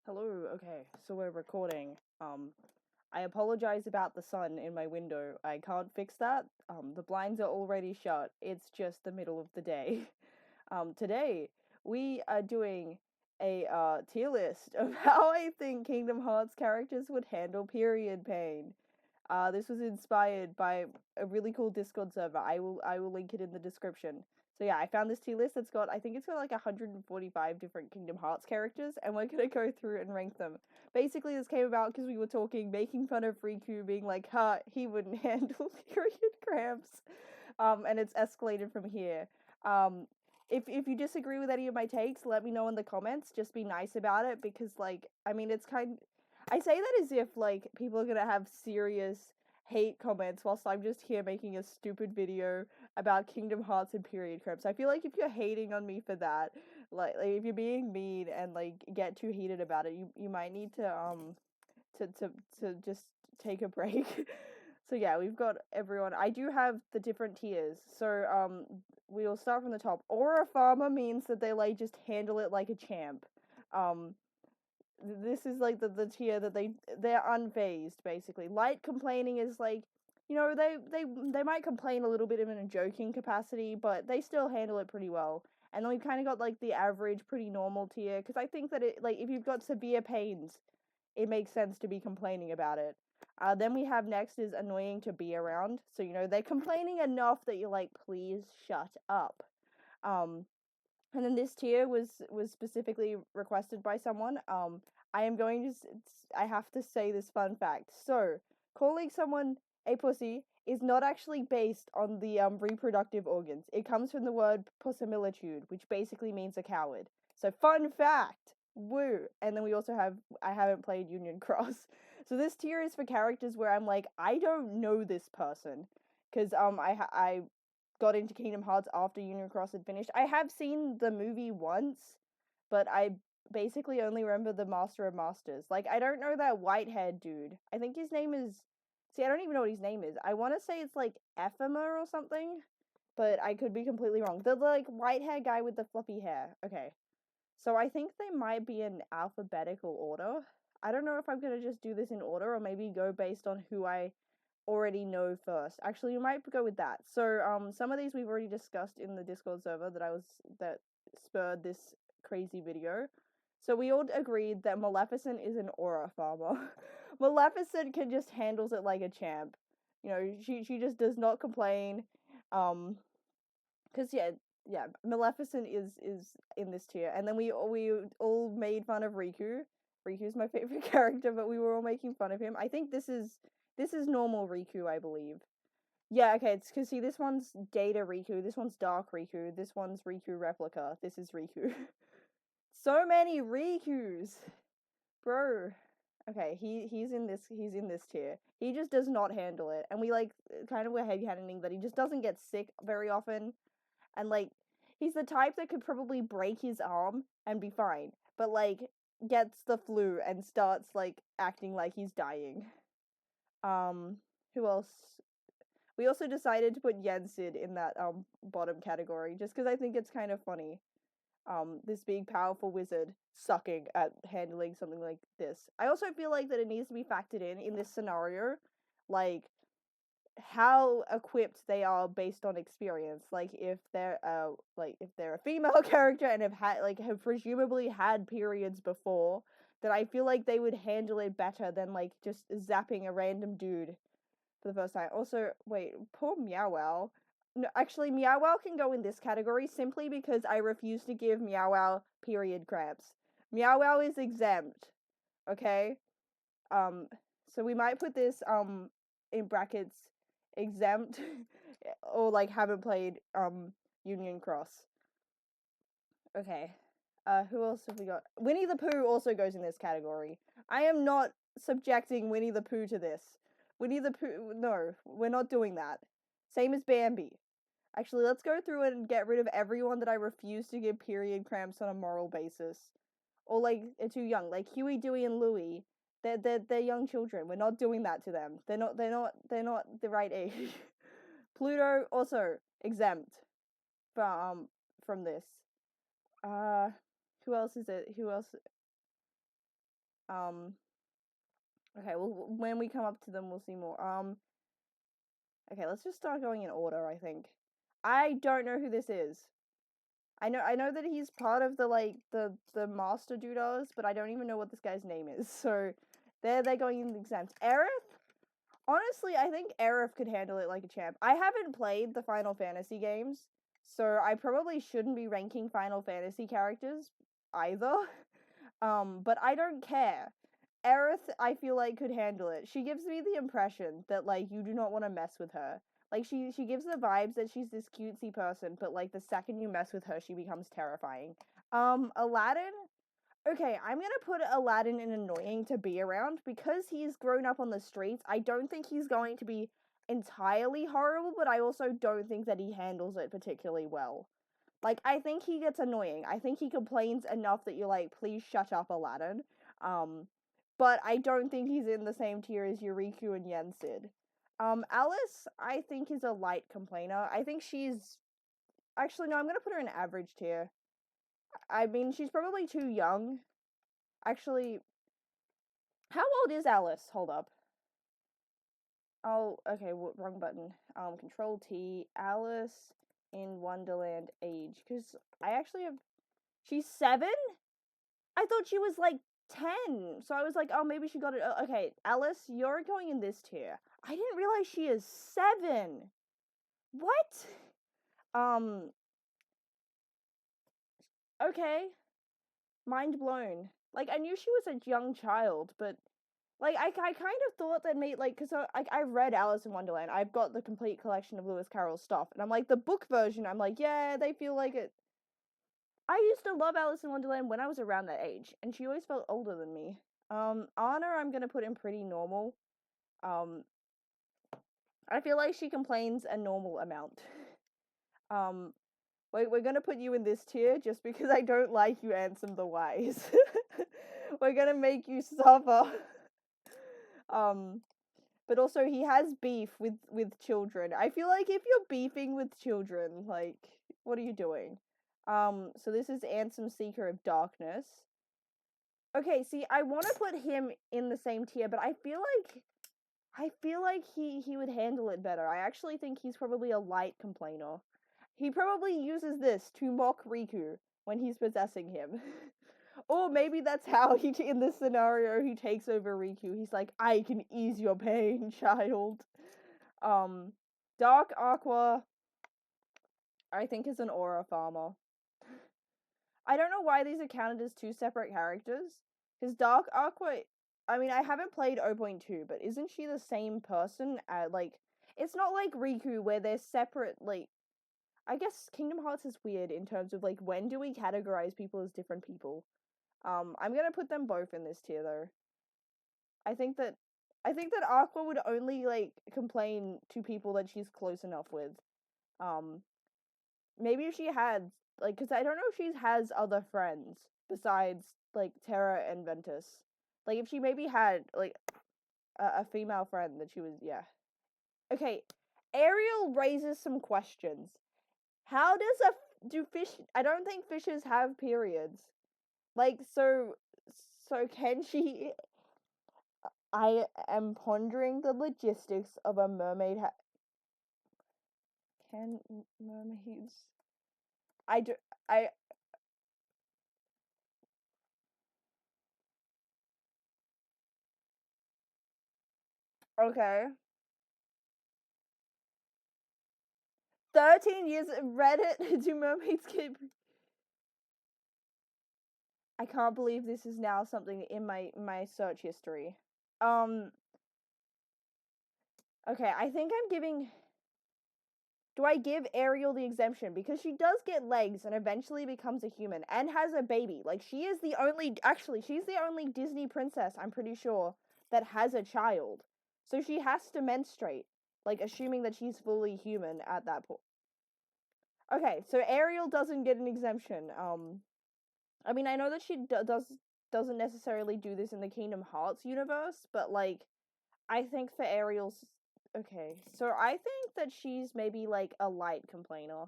Hello, okay, so we're recording. I apologize about the sun in my window. I can't fix that. The blinds are already shut. It's just the middle of the day. Today we are doing a tier list of how I think Kingdom Hearts characters would handle period pain. This was inspired by a really cool Discord server. I will link it in the description. So yeah, I found this tier list that's got I think it's got like 145 different Kingdom Hearts characters, and we're gonna go through and rank them. Basically, this came about because we were making fun of Riku being like, "Ha, he wouldn't handle period cramps," and it's escalated from here. Um, if you disagree with any of my takes, let me know in the comments. Just be nice about it because, like, I mean, it's kind I say that as if like people are gonna have serious hate comments whilst I'm just here making a stupid video about Kingdom Hearts and period cramps. I feel like if you're hating on me for that, like if you're being mean and like get too heated about it, you might need to to to just take a break. So yeah, we've got everyone. I do have the different tiers. So we'll start from the top. Aura Farmer means that they like just handle it like a champ. Um this is like the tier that they're unfazed basically. Light complaining is like, they might complain a little bit in a joking capacity, but they still handle it pretty well. And then we've kind of got like the average, pretty normal tier because I think that it like if you've got severe pains, it makes sense to be complaining about it. Then we have next is annoying to be around. So they're complaining enough that you're like, please shut up. Um, and then this tier was specifically requested by someone. I am going to I have to say this fun fact. So, calling someone a pussy is not actually based on the reproductive organs. It comes from the word pussimilitude, which basically means a coward. So, fun fact. Woo. And then we also have I haven't played Union Cross. So this tier is for characters where I'm like, I don't know this person because I got into Kingdom Hearts after Union Cross had finished. I have seen the movie once, but I basically only remember the Master of Masters. Like, I don't know that white haired dude. I think his name is. See, I don't even know what his name is. I want to say it's like Ephema or something, but I could be completely wrong. The like white hair guy with the fluffy hair. Okay. So I think they might be in alphabetical order. I don't know if I'm gonna just do this in order or maybe go based on who I already know first. Actually, you might go with that. So, some of these we've already discussed in the Discord server that spurred this crazy video. So we all agreed that Maleficent is an aura farmer. Maleficent can just handles it like a champ. She just does not complain. Um, cause yeah, Maleficent is in this tier, and then we all made fun of Riku. Riku's my favorite character, but we were all making fun of him. I think this is normal Riku, I believe. Yeah, okay, it's because see, this one's Data Riku, this one's Dark Riku, this one's Riku Replica, this is Riku. So many Rikus, bro. Okay, he's in this tier. He just does not handle it, and we like kind of were heavy-handing that he just doesn't get sick very often, and like he's the type that could probably break his arm and be fine, but like gets the flu and starts like acting like he's dying. Um, who else? We also decided to put Yensid in that bottom category just because I think it's kind of funny. This big powerful wizard sucking at handling something like this. I also feel like that it needs to be factored in this scenario, like how equipped they are based on experience. Like if they're a female character and have presumably had periods before, then I feel like they would handle it better than like just zapping a random dude for the first time. Also, wait, poor Meow Wow. No, actually, Meow Wow can go in this category simply because I refuse to give Meow Wow period cramps. Meow Wow is exempt. Okay. Um. So we might put this in brackets exempt or like haven't played Union Cross. Okay. Who else have we got? Winnie the Pooh also goes in this category. I am not subjecting Winnie the Pooh to this. Winnie the Pooh, no, we're not doing that. Same as Bambi. Actually, let's go through it and get rid of everyone that I refuse to give period cramps on a moral basis. Or like are too young. Like Huey, Dewey, and Louie. They're young children. We're not doing that to them. They're not the right age. Pluto also exempt from this. Uh, who else is it? Who else? Okay, well, when we come up to them, we'll see more. Okay, let's just start going in order, I think. I don't know who this is. I know that he's part of the Master Dudos, but I don't even know what this guy's name is. So they're going in the exams. Aerith? Honestly, I think Aerith could handle it like a champ. I haven't played the Final Fantasy games, so I probably shouldn't be ranking Final Fantasy characters either. But I don't care. Aerith, I feel like, could handle it. She gives me the impression that like you do not want to mess with her. Like she gives the vibes that she's this cutesy person, but like the second you mess with her, she becomes terrifying. Aladdin. Okay, I'm gonna put Aladdin in annoying to be around because he's grown up on the streets. I don't think he's going to be entirely horrible, but I also don't think that he handles it particularly well. Like, I think he gets annoying. I think he complains enough that you're like, please shut up, Aladdin. Um, but I don't think he's in the same tier as Yuriku and Yensid. Alice, I think, is a light complainer. I think she's actually no, I'm gonna put her in average tier. I mean, she's probably too young. Actually, how old is Alice? Hold up. Oh, okay, wrong button. Control T. Alice in Wonderland age, because I actually have. She's 7. I thought she was like 10. So I was like, oh, maybe she got it. Okay, Alice, you're going in this tier. I didn't realize she is 7. What? Um, okay. Mind blown. Like, I knew she was a young child, but like, I kind of thought that made like, cause I read Alice in Wonderland. I've got the complete collection of Lewis Carroll's stuff, and I'm like the book version. I'm like, yeah, they feel like it. I used to love Alice in Wonderland when I was around that age, and she always felt older than me. Anna, I'm gonna put in pretty normal. Um, I feel like she complains a normal amount. Um, we're gonna put you in this tier just because I don't like you, Ansem the Wise. We're gonna make you suffer. Um, but also he has beef with children. I feel like if you're beefing with children, like, what are you doing? So this is Ansem Seeker of Darkness. Okay, see, I want to put him in the same tier, but I feel like he would handle it better. I actually think he's probably a light complainer. He probably uses this to mock Riku when he's possessing him. Or maybe that's how he in this scenario he takes over Riku. He's like, I can ease your pain, child. Um Dark Aqua, I think, is an aura farmer. I don't know why these are counted as two separate characters. Because Dark Aqua, I mean, I haven't played 0.2, but isn't she the same person? Like, it's not like Riku where they're separate. Like, I guess Kingdom Hearts is weird in terms of like when do we categorize people as different people? I'm gonna put them both in this tier though. I think that I think that Aqua would only like complain to people that she's close enough with. Um, maybe if she had like, because I don't know if she has other friends besides like Terra and Ventus. Like if she maybe had like a female friend that she was, yeah. Okay, Ariel raises some questions. How does do fish? I don't think fishes have periods. Like so can she? I am pondering the logistics of a mermaid. Can mermaids? I do. I okay. 13 years Reddit. Do mermaids get? I can't believe this is now something in my search history. Um. Okay, I think I'm giving. Do I give Ariel the exemption because she does get legs and eventually becomes a human and has a baby? Like she is the only. Actually, she's the only Disney princess, I'm pretty sure, that has a child. So she has to menstruate. Like assuming that she's fully human at that point. Okay, so Ariel doesn't get an exemption. I mean, I know that she doesn't necessarily do this in the Kingdom Hearts universe, but like, I think for Ariel's okay, so I think that she's maybe like a light complainer.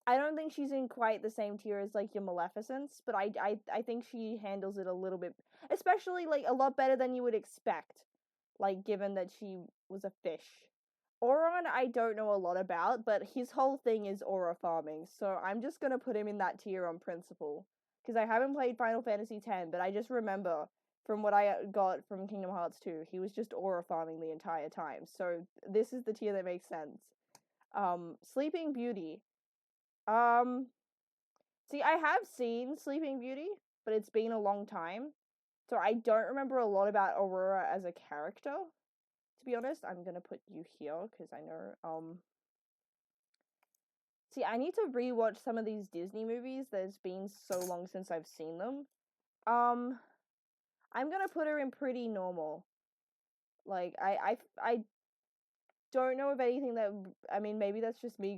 I don't think she's in quite the same tier as like your Maleficents, but I think she handles it a little bit, especially like a lot better than you would expect, like given that she was a fish. Auron, I don't know a lot about, but his whole thing is aura farming, so I'm just gonna put him in that tier on principle. Because I haven't played Final Fantasy X, but I just remember from what I got from Kingdom Hearts 2, he was just aura farming the entire time. So this is the tier that makes sense. Sleeping Beauty. Um, See, I have seen Sleeping Beauty, but it's been a long time. So I don't remember a lot about Aurora as a character. To be honest, I'm gonna put you here because I know. See, I need to rewatch some of these Disney movies. There's been so long since I've seen them. I'm gonna put her in pretty normal. Like I don't know of anything that, I mean, maybe that's just me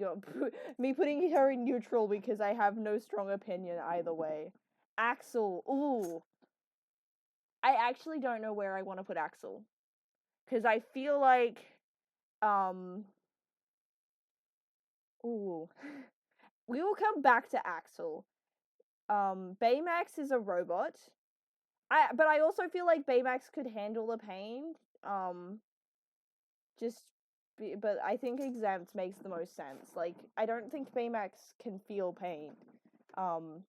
me putting her in neutral because I have no strong opinion either way. Axel, ooh, I actually don't know where I want to put Axel because I feel like um ooh we will come back to Axel. Baymax is a robot. But I also feel like Baymax could handle the pain. Um just but I think exempt makes the most sense. Like I don't think Baymax can feel pain. Um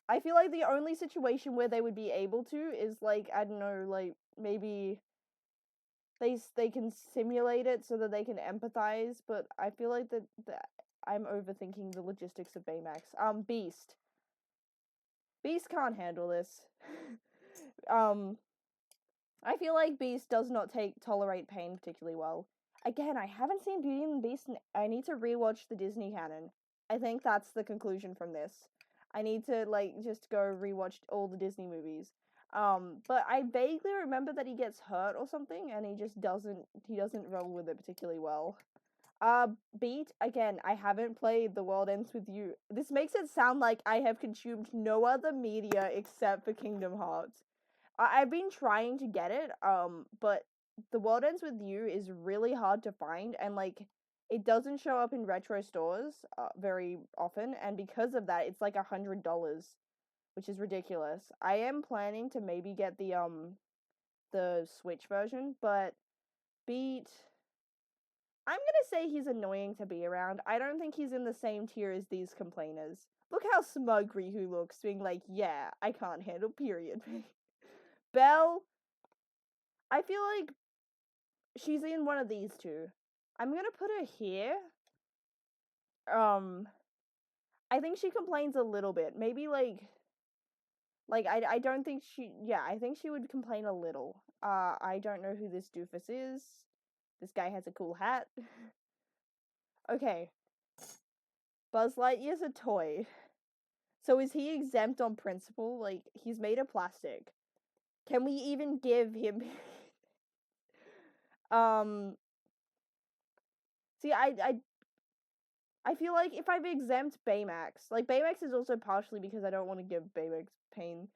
I feel like the only situation where they would be able to is like, I don't know, like maybe they can simulate it so that they can empathize, but I feel like that I'm overthinking the logistics of Baymax. Beast. Beast can't handle this. um I feel like Beast does not tolerate pain particularly well. Again, I haven't seen Beauty and the Beast, and I need to rewatch the Disney canon. I think that's the conclusion from this. I need to like just go rewatch all the Disney movies. But I vaguely remember that he gets hurt or something, and he doesn't roll with it particularly well. Beat, again, I haven't played The World Ends With You. This makes it sound like I have consumed no other media except for Kingdom Hearts. I've been trying to get it, but The World Ends With You is really hard to find, and like it doesn't show up in retro stores very often, and because of that, it's like $100, which is ridiculous. I am planning to maybe get the Switch version, but Beat. I'm gonna say he's annoying to be around. I don't think he's in the same tier as these complainers. Look how smug Rihu looks, being like, yeah, I can't handle period pain. Belle, I feel like she's in one of these two. I'm gonna put her here. Um, I think she complains a little bit. Maybe I don't think she, yeah, I think she would complain a little. I don't know who this doofus is. This guy has a cool hat. Okay. Buzz Lightyear's a toy. So is he exempt on principle? Like, he's made of plastic. Can we even give him um see I feel like if I've exempt Baymax, like Baymax is also partially because I don't want to give Baymax pain.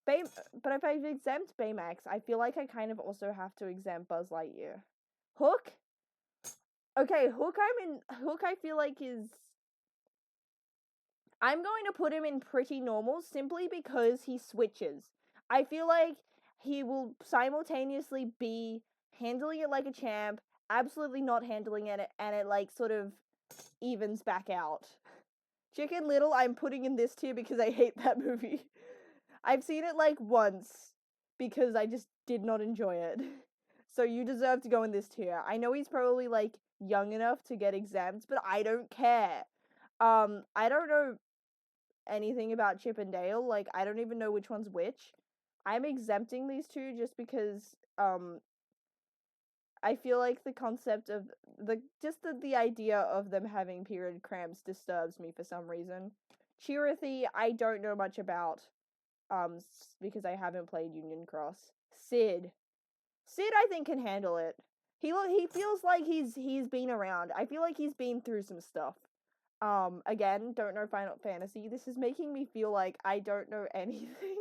But if I've exempt Baymax, I feel like I kind of also have to exempt Buzz Lightyear. Hook? Okay, Hook I feel like is, I'm going to put him in pretty normal simply because he switches. I feel like he will simultaneously be handling it like a champ, absolutely not handling it, and it like sort of evens back out. Chicken Little, I'm putting in this tier because I hate that movie. I've seen it like once because I just did not enjoy it. So you deserve to go in this tier. I know he's probably like young enough to get exempt, but I don't care. I don't know anything about Chip and Dale. Like, I don't even know which one's which. I'm exempting these two just because I feel like the concept of the idea of them having period cramps disturbs me for some reason. Chirithy, I don't know much about because I haven't played Union Cross. Sid, I think can handle it. He feels like he's been around. I feel like he's been through some stuff. Again, don't know Final Fantasy. This is making me feel like I don't know anything.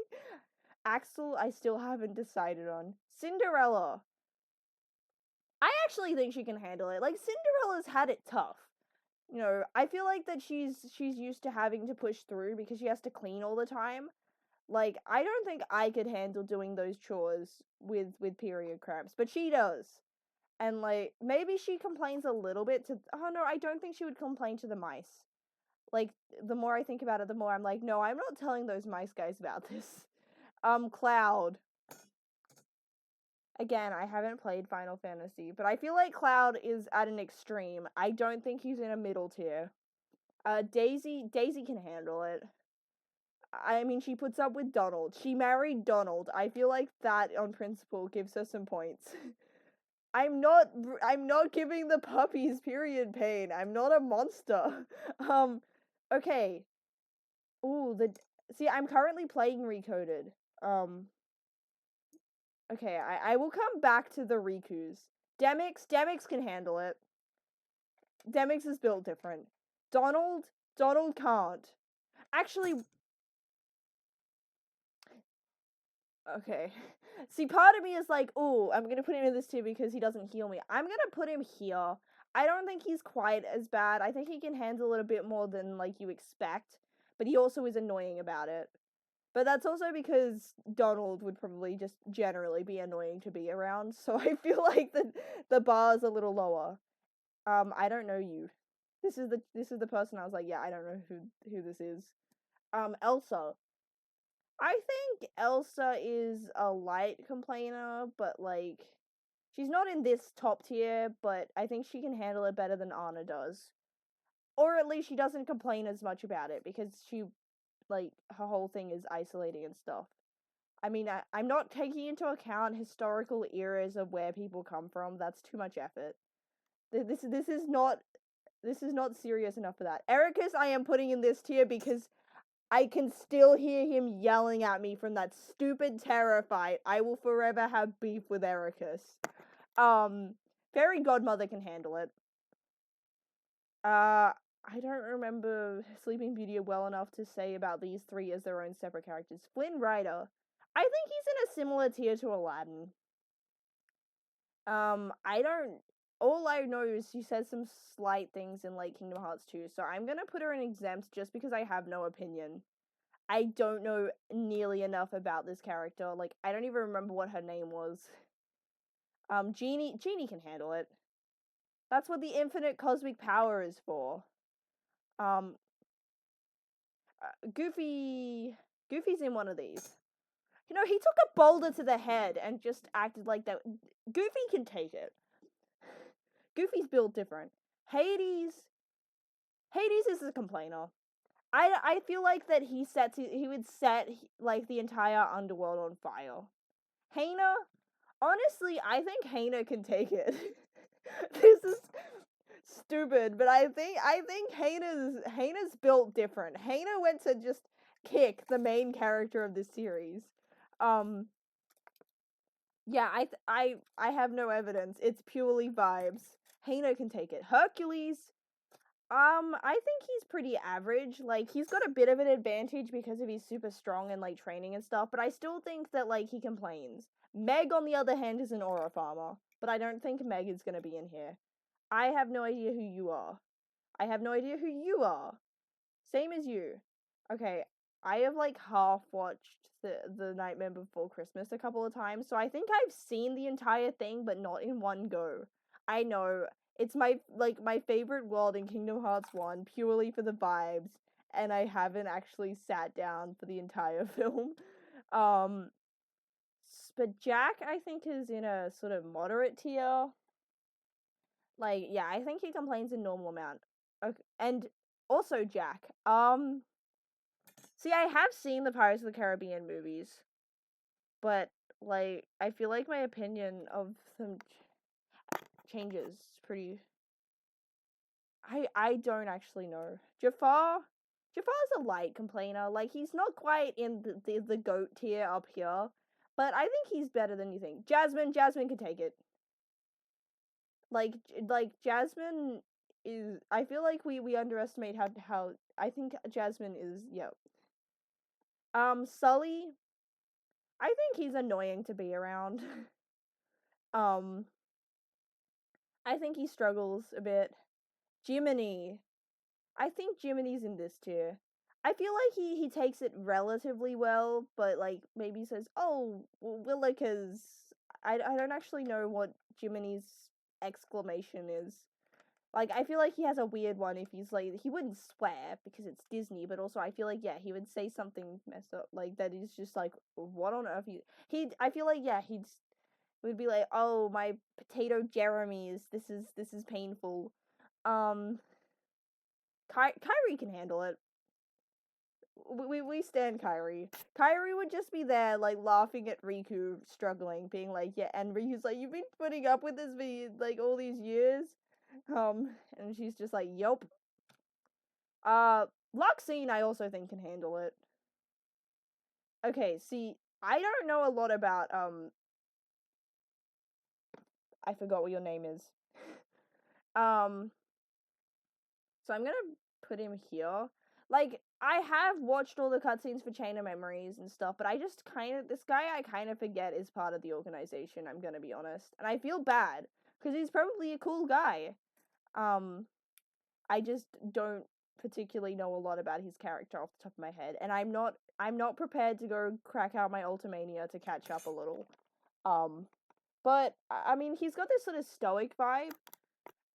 Axel, I still haven't decided on. Cinderella. I actually think she can handle it. Like, Cinderella's had it tough. You know, I feel like that she's used to having to push through because she has to clean all the time. Like, I don't think I could handle doing those chores with period cramps, but she does. And like, maybe she complains a little bit to, oh no, I don't think she would complain to the mice. Like, the more I think about it, the more I'm like, no, I'm not telling those mice guys about this. Cloud. Again, I haven't played Final Fantasy, but I feel like Cloud is at an extreme. I don't think he's in a middle tier. Daisy can handle it. I mean, she puts up with Donald. She married Donald. I feel like that on principle gives her some points. I'm not giving the puppies period pain. I'm not a monster. Okay. Ooh, see, I'm currently playing Recoded. Okay, I will come back to the Rikus. Demyx can handle it. Demyx is built different. Donald can't. Actually, okay. See, part of me is like, ooh, I'm gonna put him in this tier because he doesn't heal me. I'm gonna put him here. I don't think he's quite as bad. I think he can handle it a bit more than like you expect, but he also is annoying about it. But that's also because Donald would probably just generally be annoying to be around, so I feel like the bar is a little lower. I don't know you. This is the person I was like, yeah, I don't know who this is. Elsa. I think Elsa is a light complainer, but like she's not in this top tier, but I think she can handle it better than Anna does. Or at least she doesn't complain as much about it because she like her whole thing is isolating and stuff. I mean, I'm not taking into account historical eras of where people come from. That's too much effort. This is not serious enough for that. Ericus I am putting in this tier because I can still hear him yelling at me from that stupid Terror fight. I will forever have beef with Ericus. Fairy Godmother can handle it. I don't remember Sleeping Beauty well enough to say about these three as their own separate characters. Flynn Rider. I think he's in a similar tier to Aladdin. I don't. All I know is she says some slight things in like Kingdom Hearts 2, so I'm gonna put her in exempt just because I have no opinion. I don't know nearly enough about this character. Like, I don't even remember what her name was. Genie can handle it. That's what the infinite cosmic power is for. Um, Goofy's in one of these. You know, he took a boulder to the head and just acted like that. Goofy can take it. Goofy's built different. Hades is a complainer. I feel like that he would set like the entire underworld on fire. Hana, honestly, I think Hana can take it. This is stupid, but I think Hana's built different. Hana went to just kick the main character of this series. Yeah, I have no evidence. It's purely vibes. Hana can take it. Hercules, I think he's pretty average. Like, he's got a bit of an advantage because of he's super strong and like training and stuff, but I still think that like he complains. Meg, on the other hand, is an aura farmer, but I don't think Meg is gonna be in here. I have no idea who you are. I have no idea who you are. Same as you. Okay, I have like half watched the Nightmare Before Christmas a couple of times, so I think I've seen the entire thing, but not in one go. I know it's my favorite world in Kingdom Hearts 1 purely for the vibes, and I haven't actually sat down for the entire film. Um, but Jack I think is in a sort of moderate tier. Like, yeah, I think he complains a normal amount. Okay, and also Jack. See, I have seen the Pirates of the Caribbean movies, but like I feel like my opinion of them changes pretty. I don't actually know. Jafar's a light complainer. Like, he's not quite in the goat tier up here, but I think he's better than you think. Jasmine can take it. Like Jasmine is. I feel like we underestimate how I think Jasmine is. Yeah. Sully, I think he's annoying to be around. um I think he struggles a bit. Jiminy. I think Jiminy's in this tier. I feel like he takes it relatively well, but like maybe says, "Oh, Willikers." I don't actually know what Jiminy's exclamation is. Like I feel like he has a weird one if he's like he wouldn't swear because it's Disney, but also I feel like yeah, he would say something messed up like that is just like what on earth he I feel like yeah, he'd would be like, "Oh, my potato Jeremy's. This is painful." Um Kyrie can handle it. We stand Kyrie. Kyrie would just be there, like laughing at Riku struggling, being like, "Yeah," and Riku's like, "You've been putting up with this for like all these years," and she's just like, "Yup." Luxine I also think can handle it. Okay, see, I don't know a lot about I forgot what your name is. Um, so I'm gonna put him here. Like, I have watched all the cutscenes for Chain of Memories and stuff, but I just kind of this guy I kind of forget is part of the organization. I'm gonna be honest, and I feel bad because he's probably a cool guy. Um, I just don't particularly know a lot about his character off the top of my head, and I'm not prepared to go crack out my Ultimania to catch up a little. Um, but I mean, he's got this sort of stoic vibe.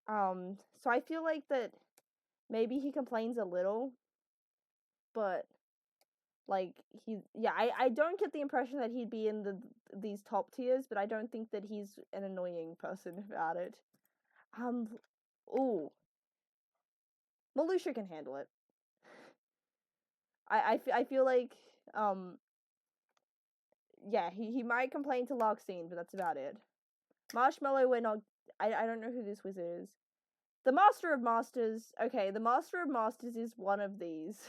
So I feel like that maybe he complains a little, but like I don't get the impression that he'd be in these top tiers, but I don't think that he's an annoying person about it. Um, ooh, Malusha can handle it. I feel like um yeah, he might complain to Larxene, but that's about it. Marshmallow, we're not. I don't know who this wizard is. The Master of Masters. Okay, the Master of Masters is one of these.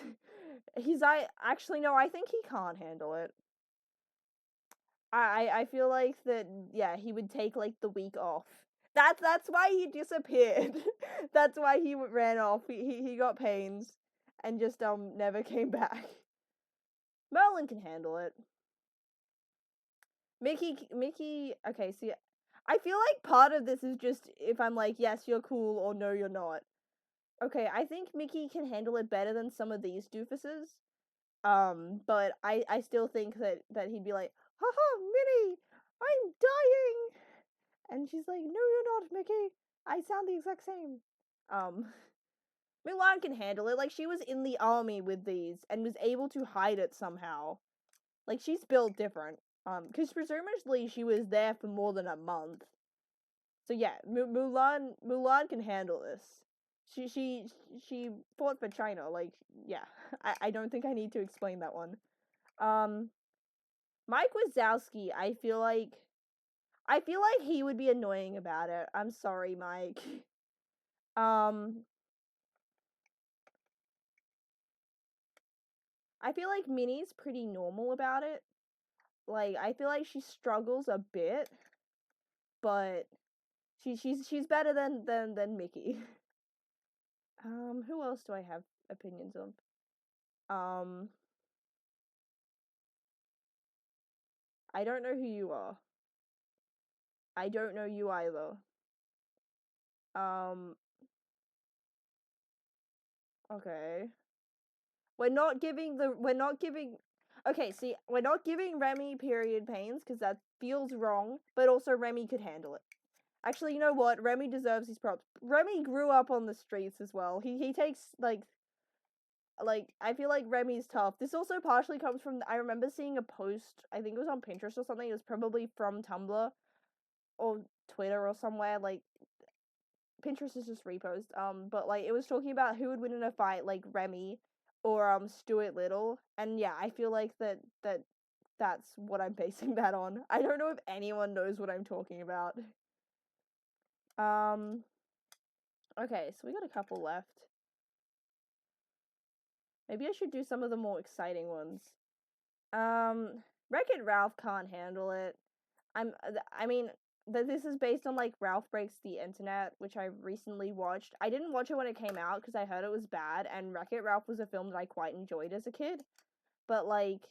I actually no, I think he can't handle it. I feel like that yeah, he would take like the week off. That's why he disappeared. That's why he ran off. He got pains and just never came back. Merlin can handle it. Mickey okay, see I feel like part of this is just if I'm like yes, you're cool or no you're not. Okay, I think Mickey can handle it better than some of these doofuses. But I still think that he'd be like, haha, Minnie, I'm dying. And she's like, no, you're not, Mickey. I sound the exact same. Um, Mulan can handle it. Like, she was in the army with these and was able to hide it somehow. Like, she's built different. Because presumably she was there for more than a month. So yeah, Mulan can handle this. She fought for China. Like, yeah, I don't think I need to explain that one. Um, Mike Wazowski, I feel like he would be annoying about it. I'm sorry, Mike. Um, I feel like Minnie's pretty normal about it. Like, I feel like she struggles a bit, but she's better than Mickey. Who else do I have opinions of? Um, I don't know who you are. I don't know you either. Um, okay. We're not giving okay, see, we're not giving Remy period pains because that feels wrong, but also Remy could handle it. Actually, you know what? Remy deserves his props. Remy grew up on the streets as well. He takes like I feel like Remy's tough. This also partially comes from I remember seeing a post, I think it was on Pinterest or something. It was probably from Tumblr or Twitter or somewhere. Like Pinterest is just repost. But like it was talking about who would win in a fight, like Remy or Stuart Little. And yeah, I feel like that's what I'm basing that on. I don't know if anyone knows what I'm talking about. Um okay, so we got a couple left. Maybe I should do some of the more exciting ones. Wreck-It Ralph can't handle it. I mean, this is based on like Ralph Breaks the Internet, which I recently watched. I didn't watch it when it came out because I heard it was bad, and Wreck-It Ralph was a film that I quite enjoyed as a kid. But like,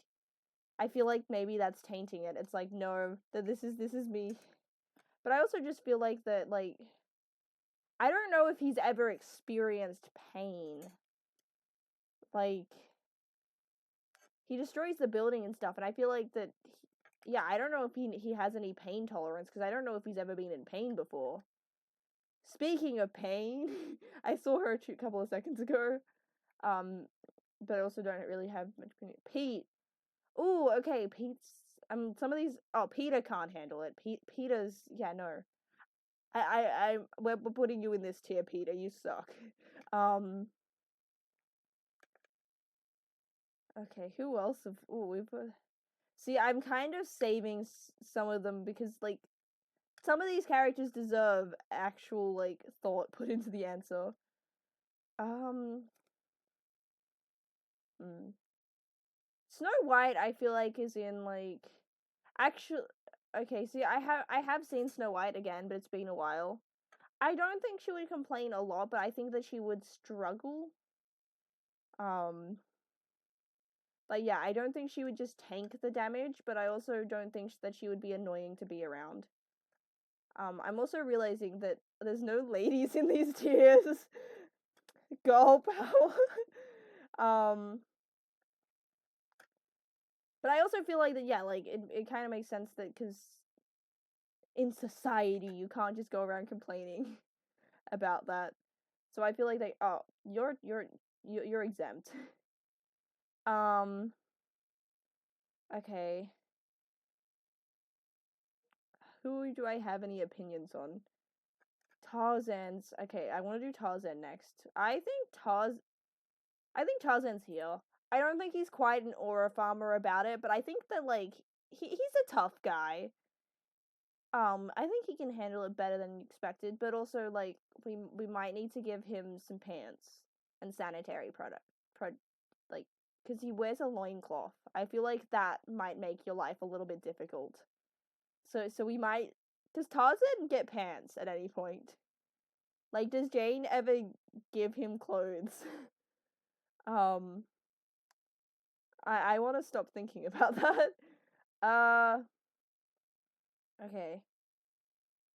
I feel like maybe that's tainting it. It's like no, that this is me. But I also just feel like that like I don't know if he's ever experienced pain. Like, he destroys the building and stuff, and I feel like that. Yeah, I don't know if he has any pain tolerance, because I don't know if he's ever been in pain before. Speaking of pain, I saw her a couple of seconds ago. But I also don't really have much opinion. Pete. Ooh, okay, Pete's. Some of these. Oh, Peter can't handle it. Peter's. Yeah, no. We're putting you in this tier, Peter. You suck. Okay, who else? Ooh, we've. See, I'm kind of saving some of them because, like, some of these characters deserve actual, like, thought put into the answer. Hmm. Snow White, I feel like, is in, like, actually. Okay, see, I have seen Snow White again, but it's been a while. I don't think she would complain a lot, but I think that she would struggle. But yeah, I don't think she would just tank the damage, but I also don't think that she would be annoying to be around. I'm also realizing that there's no ladies in these tiers. Girl power. But I also feel like that, yeah, like, it kind of makes sense that, because in society, you can't just go around complaining about that. So I feel like you're exempt. Okay. Who do I have any opinions on? Tarzan's. Okay, I want to do Tarzan next. I think Tarzan's here. I don't think he's quite an aura farmer about it, but I think that, like, he's a tough guy. I think he can handle it better than expected, but also, like, we might need to give him some pants and sanitary like, because he wears a loincloth. I feel like that might make your life a little bit difficult. So we might. Does Tarzan get pants at any point? Like, does Jane ever give him clothes? um, I want to stop thinking about that. Okay.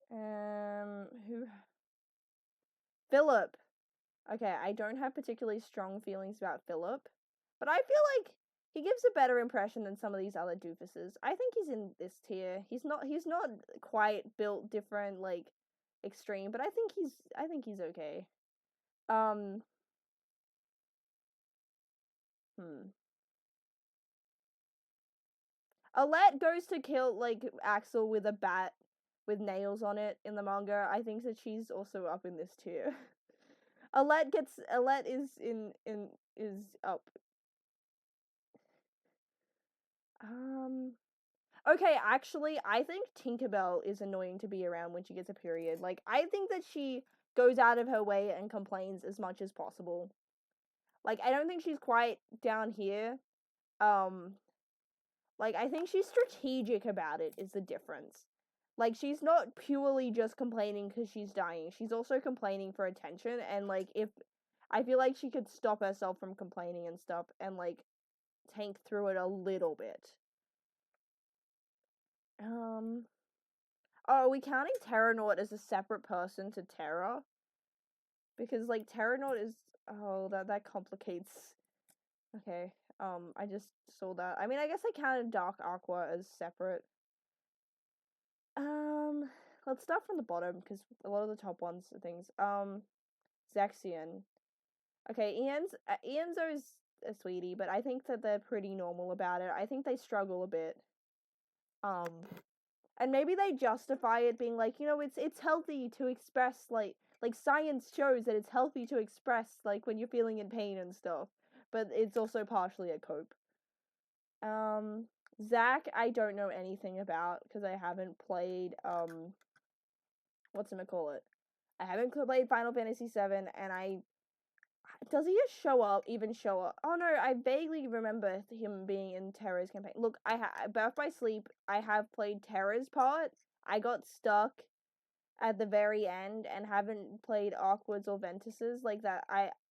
Who? Philip. Okay, I don't have particularly strong feelings about Philip, but I feel like he gives a better impression than some of these other doofuses. I think he's in this tier. He's not quite built different, like, extreme, but I think he's okay. Um hmm. Alette goes to kill, like, Axel with a bat with nails on it in the manga. I think that she's also up in this tier. Alette is up. Um Okay, actually, I think Tinkerbell is annoying to be around when she gets a period. Like, I think that she goes out of her way and complains as much as possible. Like, I don't think she's quite down here. Um, like, I think she's strategic about it, is the difference. Like, she's not purely just complaining because she's dying. She's also complaining for attention, and, like, if I feel like she could stop herself from complaining and stuff and, like, tank through it a little bit. Um, Oh, are we counting Terranaut as a separate person to Terra? Because, like, Terranaut is. Oh, that complicates. Okay. I just saw that. I mean, I guess I counted Dark Aqua as separate. Um, let's start from the bottom because a lot of the top ones are things. Zexion. Okay, Ianzo's a sweetie, but I think that they're pretty normal about it. I think they struggle a bit. Um, and maybe they justify it being like, it's healthy to express, like science shows that it's healthy to express, like, when you're feeling in pain and stuff, but it's also partially a cope. Zack, I don't know anything about because I haven't played whatchamacallit. I haven't played Final Fantasy VII, and does he just even show up? Oh no, I vaguely remember him being in Terra's campaign. Look, Birth by Sleep, I have played Terra's part. I got stuck at the very end and haven't played Awkwards or Ventus's like that.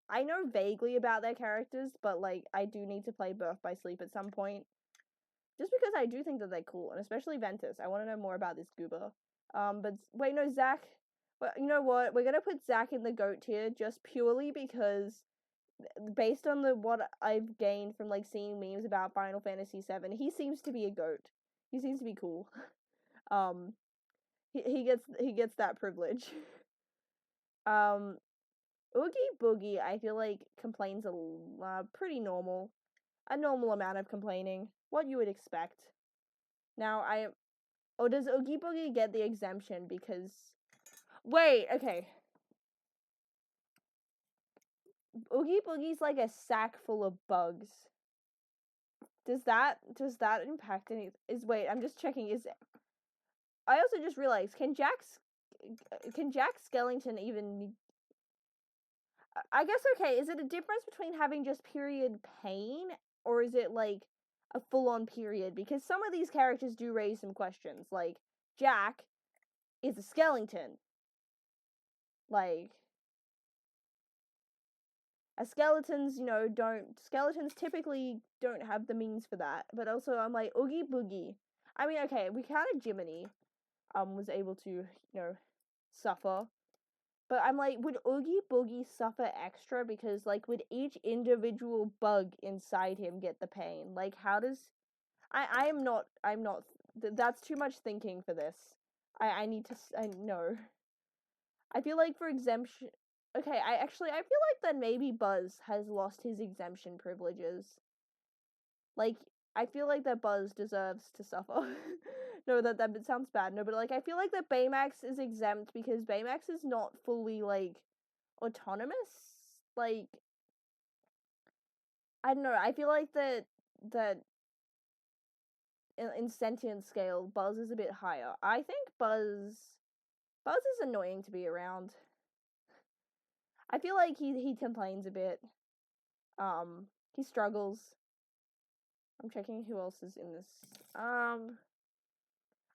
I know vaguely about their characters, but, like, I do need to play Birth by Sleep at some point. Just because I do think that they're cool, and especially Ventus. I want to know more about this goober. But wait, no, Zack. But you know what? We're gonna put Zack in the GOAT tier just purely because, based on what I've gained from like seeing memes about Final Fantasy VII, he seems to be a GOAT. He seems to be cool. um, he gets that privilege. Oogie Boogie, I feel like complains pretty normal, a normal amount of complaining, what you would expect. Now or does Oogie Boogie get the exemption because? Wait, okay. Oogie Boogie's like a sack full of bugs. Does that impact any? Wait, I'm just checking. I also just realized, can Jack Skellington even? I guess, okay, is it a difference between having just period pain, or is it like a full-on period? Because some of these characters do raise some questions. Like, Jack is a skeleton. Like, skeletons typically don't have the means for that. But also, I'm like, Oogie Boogie. I mean, okay, we counted Jiminy, was able to, suffer. But I'm like, would Oogie Boogie suffer extra because, like, would each individual bug inside him get the pain? Like, how does... I'm not... That's too much thinking for this. I need to... no. I feel like for exemption... Okay, I feel like that maybe Buzz has lost his exemption privileges. Like, I feel like that Buzz deserves to suffer. No, that sounds bad. No, but like, I feel like that Baymax is exempt because Baymax is not fully, like, autonomous. Like, I don't know. I feel like that in sentient scale, Buzz is a bit higher. I think Buzz is annoying to be around. I feel like he complains a bit. He struggles. I'm checking who else is in this.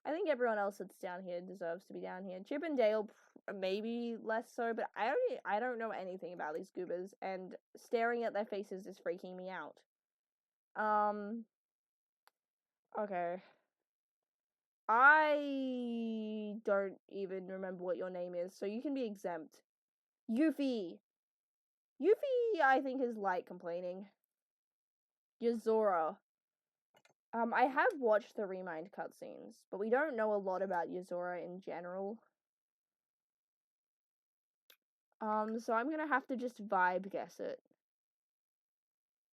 I think everyone else that's down here deserves to be down here. Chip and Dale, maybe less so, but I don't know anything about these goobers, and staring at their faces is freaking me out. Okay. I don't even remember what your name is, so you can be exempt. Yuffie, I think, is light complaining. Yozora. I have watched the Remind cutscenes, but we don't know a lot about Yozora in general. So I'm gonna have to just vibe guess it.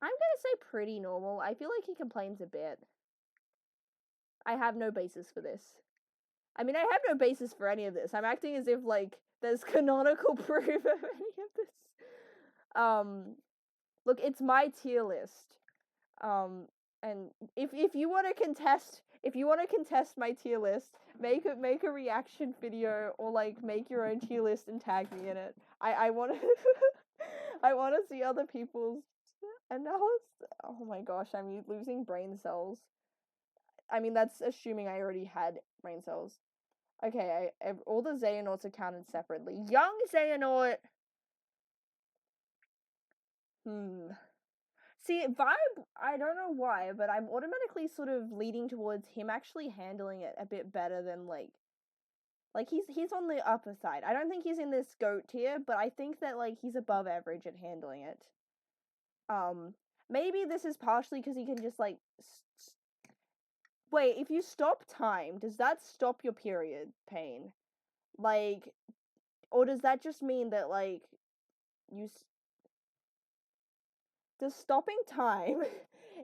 I'm gonna say pretty normal. I feel like he complains a bit. I have no basis for this. I mean, I have no basis for any of this. I'm acting as if, like, there's canonical proof of any of this. Look, it's my tier list. And if you want to contest my tier list, make a reaction video, or like make your own tier list and tag me in it. I want to I want to see other people's analysis. Oh my gosh, I'm losing brain cells. I mean, that's assuming I already had brain cells. Okay, all the Xehanorts are counted separately. Young Xehanort. See, vibe, I don't know why, but I'm automatically sort of leading towards him actually handling it a bit better than, like he's on the upper side. I don't think he's in this GOAT tier, but I think that, like, he's above average at handling it. Maybe this is partially because he can just, like, wait, if you stop time, does that stop your period pain? Like, or does that just mean that, like, does stopping time,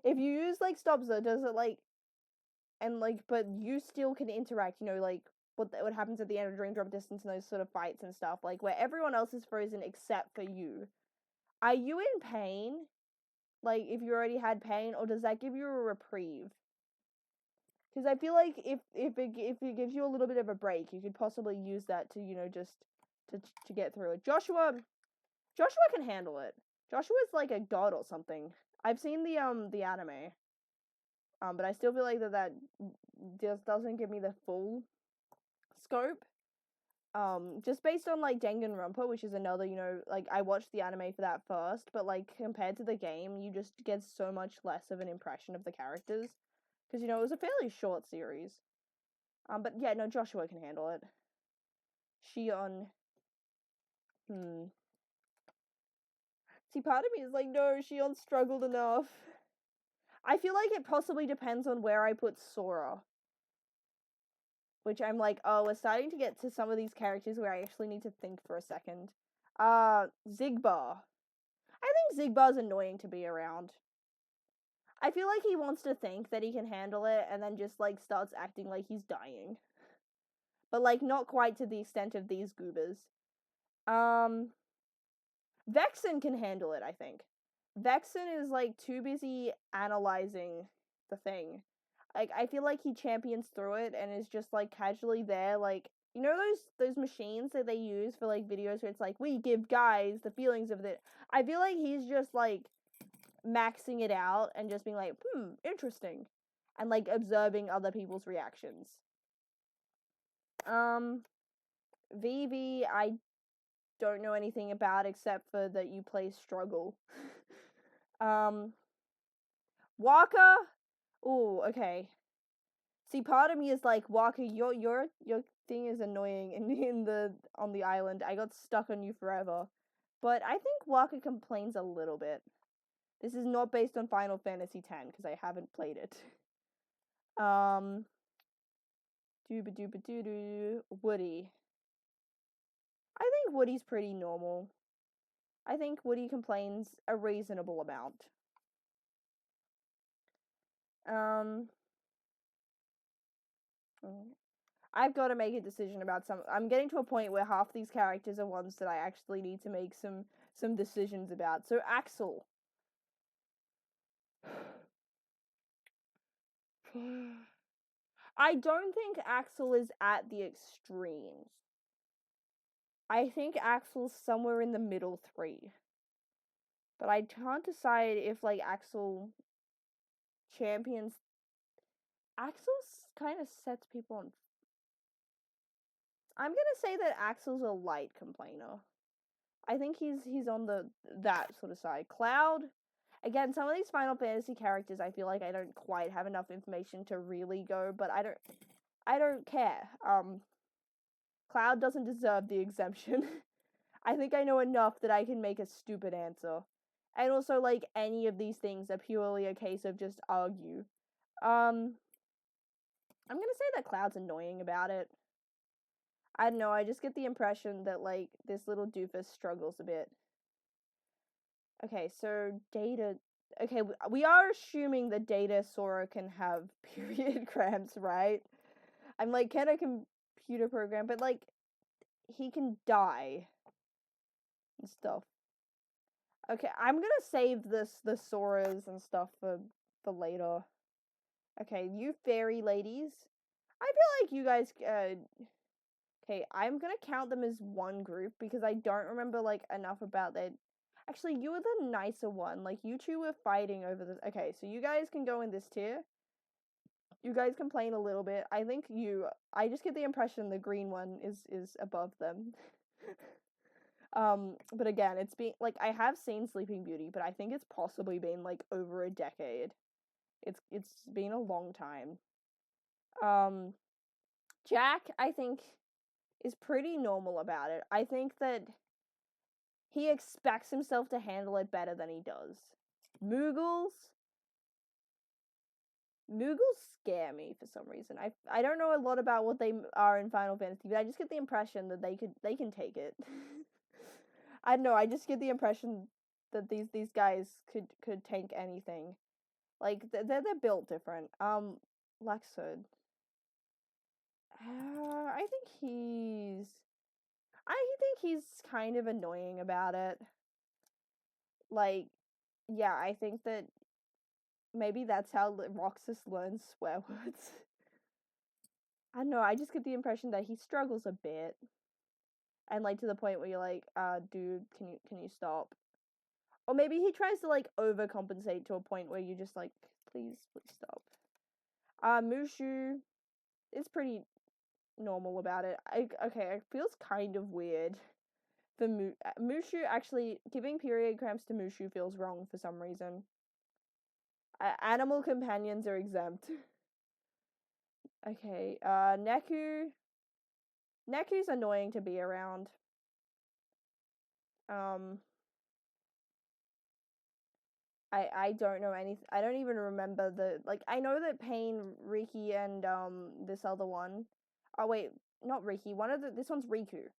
if you use, like, stops, does it, like, and, like, but you still can interact, like, what happens at the end of Dream Drop Distance and those sort of fights and stuff, like, where everyone else is frozen except for you. Are you in pain? Like, if you already had pain, or does that give you a reprieve? Because I feel like if it gives you a little bit of a break, you could possibly use that to, just to get through it. Joshua can handle it. Joshua's like a god or something. I've seen the anime. But I still feel like that just doesn't give me the full scope. Just based on, like, Danganronpa, which is another, like, I watched the anime for that first, but, like, compared to the game, you just get so much less of an impression of the characters. Because, it was a fairly short series. But yeah, no, Joshua can handle it. Shion. See, part of me is like, no, Shion's struggled enough. I feel like it possibly depends on where I put Sora. Which I'm like, oh, we're starting to get to some of these characters where I actually need to think for a second. Xigbar. I think Xigbar's annoying to be around. I feel like he wants to think that he can handle it and then just like starts acting like he's dying. But like not quite to the extent of these goobers. Vexen can handle it, I think. Vexen is like too busy analyzing the thing. Like I feel like he champions through it and is just like casually there, like you know those machines that they use for like videos where it's like we give guys the feelings of it. I feel like he's just like maxing it out and just being like, interesting. And like observing other people's reactions. Vivi, I don't know anything about except for that you play Struggle. Waka. Ooh, okay. See, part of me is like, Waka, your thing is annoying in the on the island. I got stuck on you forever. But I think Waka complains a little bit. This is not based on Final Fantasy X because I haven't played it. Dooba dooba doo doo. Woody. I think Woody's pretty normal. I think Woody complains a reasonable amount. I've got to make a decision about some. I'm getting to a point where half these characters are ones that I actually need to make some decisions about. So Axel. I don't think Axel is at the extremes. I think Axel's somewhere in the middle 3. But I can't decide if like Axel champions. Axel kind of sets people on. I'm gonna say that Axel's a light complainer. I think he's on that sort of side. Cloud, again, some of these Final Fantasy characters, I feel like I don't quite have enough information to really go, but I don't care. Cloud doesn't deserve the exemption. I think I know enough that I can make a stupid answer. And also, like, any of these things are purely a case of just argue. I'm gonna say that Cloud's annoying about it. I don't know, I just get the impression that, like, this little doofus struggles a bit. Okay, so Data. Okay, we are assuming that Data Sora can have period cramps, right? I'm like, can a computer program, but like, he can die and stuff. Okay, I'm gonna save the Soras and stuff for later. Okay, you fairy ladies. I feel like you guys. Okay, I'm gonna count them as one group because I don't remember like enough about their. Actually, you were the nicer one. Like you two were fighting over this. Okay, so you guys can go in this tier. You guys complain a little bit. I think you. I just get the impression the green one is above them. But again, it's been like I have seen Sleeping Beauty, but I think it's possibly been like over a decade. It's been a long time. Jack, I think, is pretty normal about it. I think that he expects himself to handle it better than he does. Moogles scare me for some reason. I don't know a lot about what they are in Final Fantasy, but I just get the impression that they can take it. I don't know. I just get the impression that these guys could tank anything. Like they're built different. Lexod. I think he's kind of annoying about it. Like, yeah, I think that maybe that's how Roxas learns swear words. I don't know, I just get the impression that he struggles a bit. And like to the point where you're like, dude, can you stop? Or maybe he tries to like overcompensate to a point where you're just like, please stop. Mushu is pretty normal about it. Okay, it feels kind of weird for Mushu. Actually, giving period cramps to Mushu feels wrong for some reason. Animal companions are exempt. Okay, Neku's annoying to be around. Um, I don't know anything. I don't even remember the like. I know that Pain, Riki, and this other one. Oh wait, not Riki. One of the this one's Riku.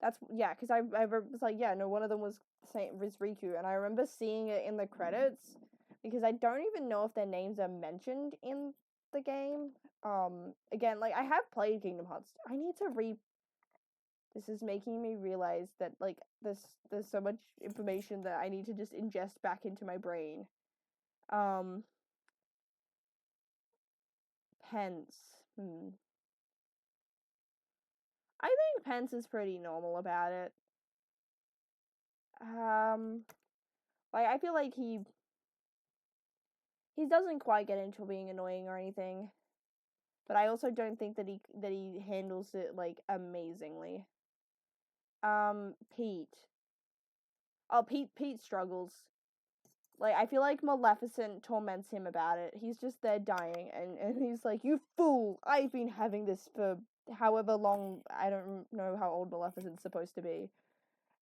That's yeah, because I was like yeah, no, one of them was Riku, and I remember seeing it in the credits because I don't even know if their names are mentioned in the game. Again, like I have played Kingdom Hearts. I need to re. This is making me realize that like there's so much information that I need to just ingest back into my brain. Um, Pence. I think Pence is pretty normal about it. Um, like I feel like he doesn't quite get into being annoying or anything, but I also don't think that he handles it like amazingly. Pete. Oh, Pete struggles. Like I feel like Maleficent torments him about it. He's just there dying, and he's like, "You fool! I've been having this for however long. I don't know how old Maleficent's supposed to be."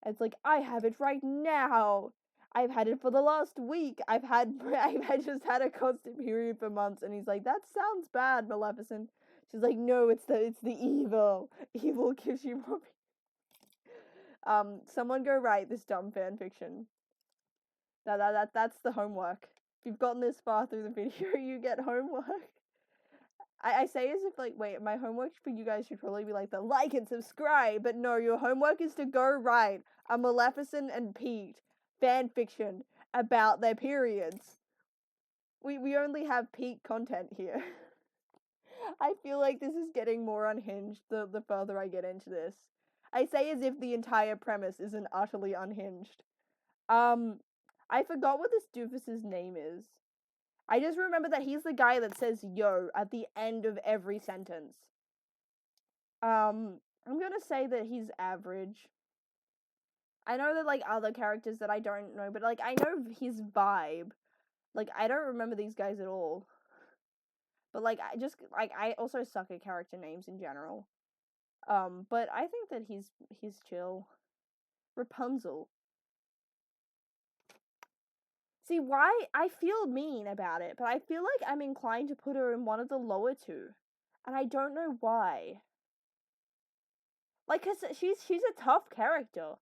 It's like I have it right now. I've had it for the last week. I've just had a constant period for months, and he's like, "That sounds bad, Maleficent." She's like, "No, it's the evil. Evil gives you more." Someone go write this dumb fan fiction. That's the homework. If you've gotten this far through the video, you get homework. I say as if like, wait, my homework for you guys should probably be like the like and subscribe, but no, your homework is to go write a Maleficent and Pete fan fiction about their periods. We only have Pete content here. I feel like this is getting more unhinged the further I get into this. I say as if the entire premise isn't utterly unhinged. I forgot what this doofus's name is. I just remember that he's the guy that says yo at the end of every sentence. I'm gonna say that he's average. I know that like other characters that I don't know, but like I know his vibe. Like I don't remember these guys at all. But like I also suck at character names in general. But I think that he's chill. Rapunzel. See why I feel mean about it, but I feel like I'm inclined to put her in one of the lower two. And I don't know why. Like cuz she's a tough character.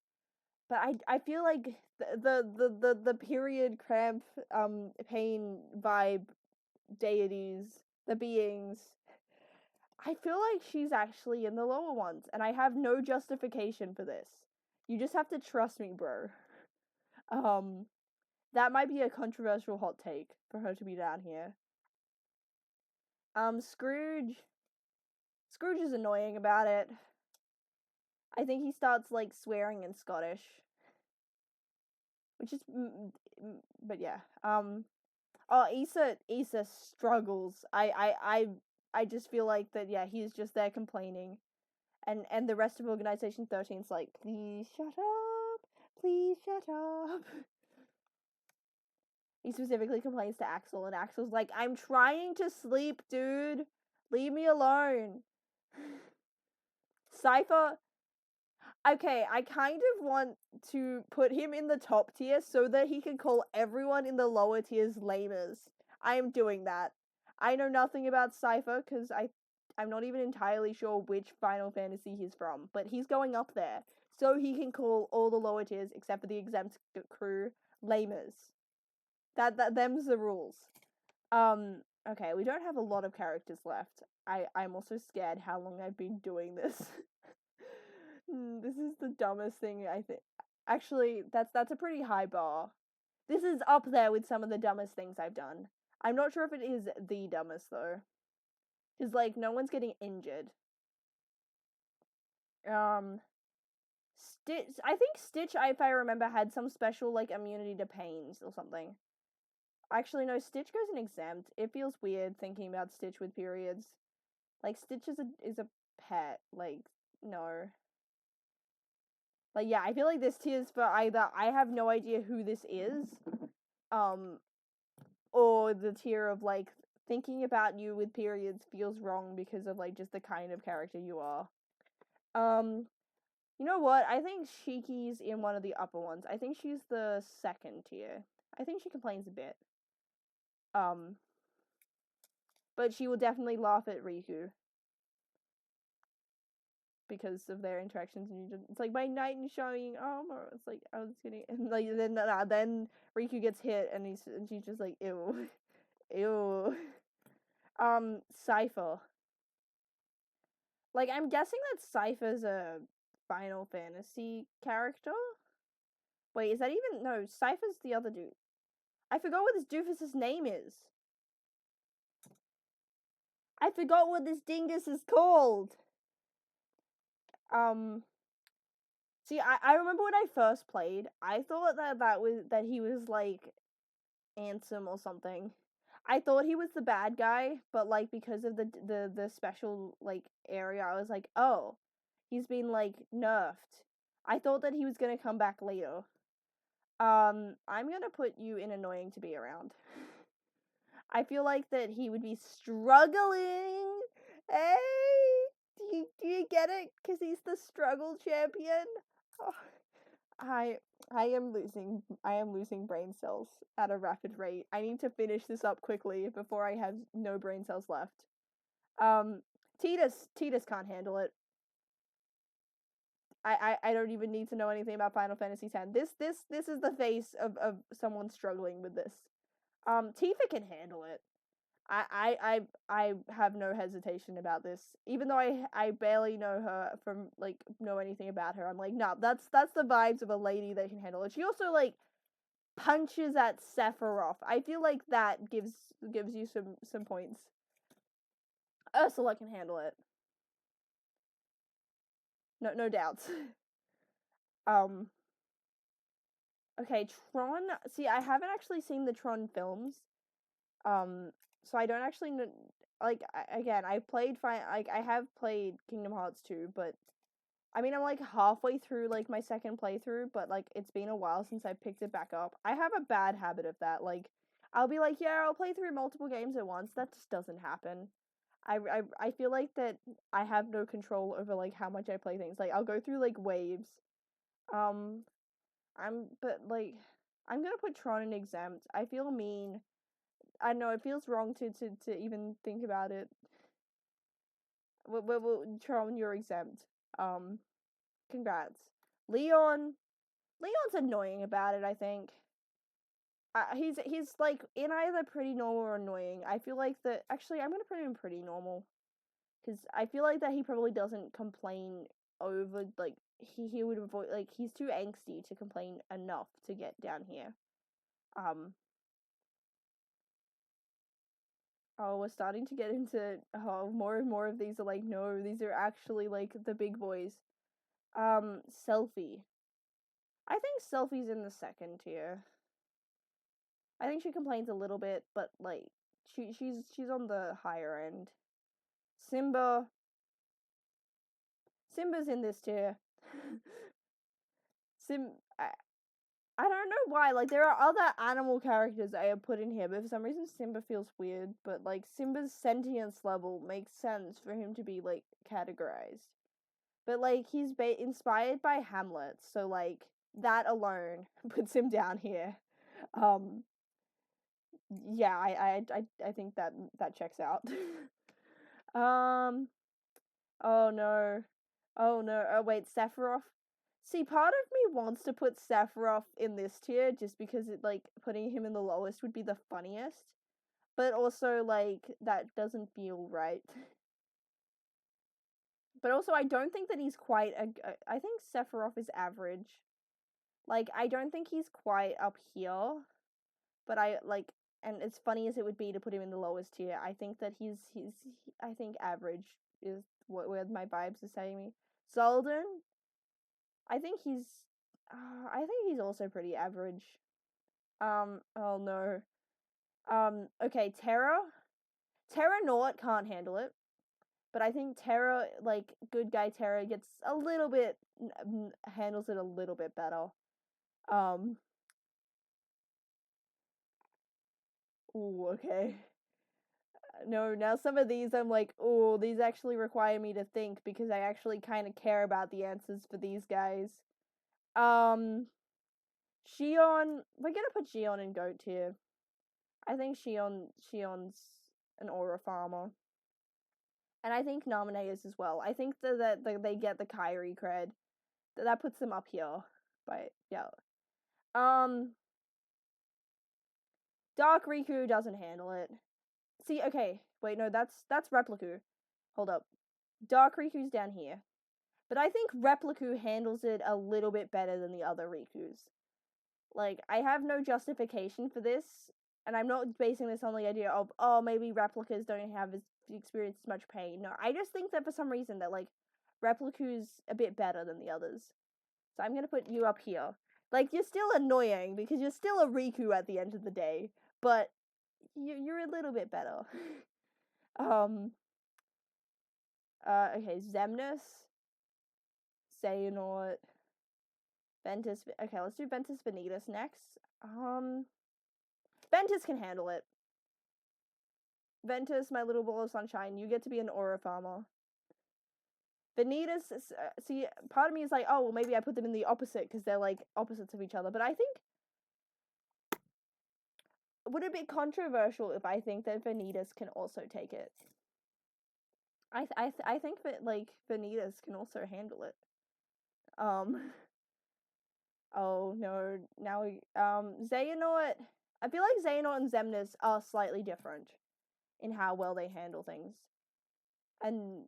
But I feel like the period cramp pain vibe deities, the beings, I feel like she's actually in the lower ones, and I have no justification for this. You just have to trust me, bro. Um, that might be a controversial hot take for her to be down here. Scrooge. Scrooge is annoying about it. I think he starts like swearing in Scottish, which is, but yeah. Oh, Issa struggles. I just feel like that. Yeah, he's just there complaining, and the rest of Organization 13's like, please shut up, please shut up. He specifically complains to Axel, and Axel's like, I'm trying to sleep, dude. Leave me alone. Cypher. Okay, I kind of want to put him in the top tier so that he can call everyone in the lower tiers lamers. I am doing that. I know nothing about Cypher because I'm not even entirely sure which Final Fantasy he's from, but he's going up there so he can call all the lower tiers except for the exempt crew lamers. That them's the rules. Okay, we don't have a lot of characters left. I'm also scared how long I've been doing this. This is the dumbest thing I think. Actually, that's a pretty high bar. This is up there with some of the dumbest things I've done. I'm not sure if it is the dumbest though. Cuz like no one's getting injured. Um Stitch, I think Stitch, if I remember, had some special like immunity to pains or something. Actually no, Stitch goes in exempt. It feels weird thinking about Stitch with periods. Like Stitch is a pet. Like no. Like yeah, I feel like this tier's for either I have no idea who this is, um, or the tier of like thinking about you with periods feels wrong because of like just the kind of character you are. Um, You know what? I think Shiki's in one of the upper ones. I think she's the second tier. I think she complains a bit. But she will definitely laugh at Riku because of their interactions. And it's like my knight in shining armor. It's like I was kidding. And like then Riku gets hit and she's just like ew, ew. Cypher. Like I'm guessing that Cypher's a Final Fantasy character. Wait, is that even no? Cypher's the other dude. I forgot what this doofus's name is. I forgot what this dingus is called. See, I remember when I first played, I thought that he was like Ansem or something. I thought he was the bad guy, but like because of the special like area, I was like, oh, he's been like nerfed. I thought that he was gonna come back later. I'm gonna put you in annoying to be around. I feel like that he would be struggling. Hey, do you get it? Cause he's the struggle champion. Oh, I am losing brain cells at a rapid rate. I need to finish this up quickly before I have no brain cells left. Tidus can't handle it. I don't even need to know anything about Final Fantasy X. This is the face of someone struggling with this. Tifa can handle it. I have no hesitation about this. Even though I barely know her from like know anything about her, I'm like, no, that's the vibes of a lady that can handle it. She also like punches at Sephiroth. I feel like that gives you some points. Ursula can handle it. No doubts. Okay, Tron. See, I haven't actually seen the Tron films. So I don't actually know. Like again, I have played Kingdom Hearts 2, but I mean I'm like halfway through like my second playthrough, but like it's been a while since I picked it back up. I have a bad habit of that. Like I'll be like, yeah, I'll play through multiple games at once. That just doesn't happen. I feel like that I have no control over like how much I play things. Like I'll go through like waves. Um, but like I'm gonna put Tron in exempt. I feel mean. I know it feels wrong to even think about it. Tron, you're exempt. Um, congrats. Leon, Leon's annoying about it. I think. He's like in either pretty normal or annoying. I feel like that. Actually, I'm gonna put him in pretty normal because I feel like that he probably doesn't complain over like he would avoid like he's too angsty to complain enough to get down here. Um. Oh, we're starting to get into more and more of these are like no, these are actually like the big boys. Selphie. I think Selphie's in the second tier. I think she complains a little bit, but like she's on the higher end. Simba. Simba's in this tier. Sim. I don't know why. Like there are other animal characters I have put in here, but for some reason Simba feels weird. But like Simba's sentience level makes sense for him to be like categorized. But like he's inspired by Hamlet, so like that alone puts him down here. Um, yeah, I think that checks out. um, oh no, oh no, oh wait, Sephiroth. See, part of me wants to put Sephiroth in this tier just because it like putting him in the lowest would be the funniest, but also like that doesn't feel right. But also, I don't think that he's quite I think Sephiroth is average. Like, I don't think he's quite up here, but I like, and as funny as it would be to put him in the lowest tier, I think that I think average is where my vibes are saying me. Zolden, I think I think he's also pretty average. Oh no. Okay, Terra Nort can't handle it. But I think Terra, like good guy Terra, gets a little bit handles it a little bit better. Um. Ooh, okay. No, now some of these I'm like, oh, these actually require me to think because I actually kind of care about the answers for these guys. Um, Xion, we're gonna put Xion in goat tier. I think Xion's an aura farmer. And I think Naminé is as well. I think that they get the Kairi cred. That puts them up here. But yeah. Dark Riku doesn't handle it. See, okay, wait, no, that's Repliku. Hold up. Dark Riku's down here. But I think Repliku handles it a little bit better than the other Rikus. Like, I have no justification for this, and I'm not basing this on the idea of, oh, maybe replicas don't have as experienced much pain. No, I just think that for some reason that, like, Repliku's a bit better than the others. So I'm gonna put you up here. Like, you're still annoying, because you're still a Riku at the end of the day, but you're a little bit better. Okay, Xemnas, Xehanort, Ventus. Okay, let's do Ventus Vanitas next. Ventus can handle it. Ventus, my little ball of sunshine, you get to be an aura farmer. Vanitas, see, part of me is like, oh, well, maybe I put them in the opposite because they're like opposites of each other. But I think, would it be controversial if I think that Vanitas can also take it? I think that like Vanitas can also handle it. Oh no, now Xehanort. I feel like Xehanort and Xemnas are slightly different in how well they handle things. And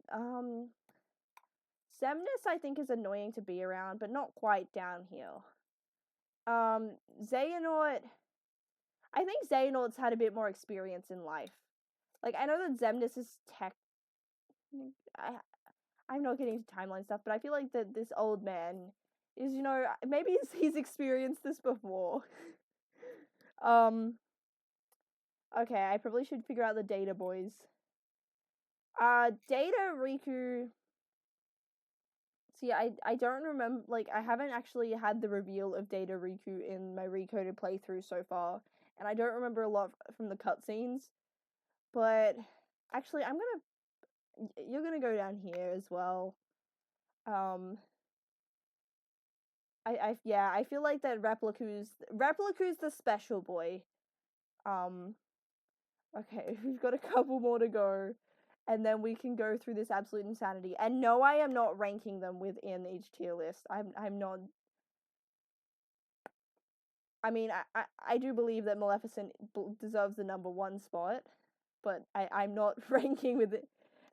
Xemnas I think is annoying to be around, but not quite down here. Xehanort, I think Xehanort's had a bit more experience in life. Like, I know that Xemnas is tech. I'm not getting into timeline stuff, but I feel like that this old man is, you know, maybe he's experienced this before. Okay, I probably should figure out the data boys. Data Riku. See, I don't remember, like, I haven't actually had the reveal of Data Riku in my Recoded playthrough so far, and I don't remember a lot from the cutscenes, but actually, you're gonna go down here as well. Yeah, I feel like that Repliku's the special boy. Okay, we've got a couple more to go, and then we can go through this absolute insanity. And no, I am not ranking them within each tier list. I'm not. I mean, I do believe that Maleficent deserves the number 1 spot, but I'm not ranking with it.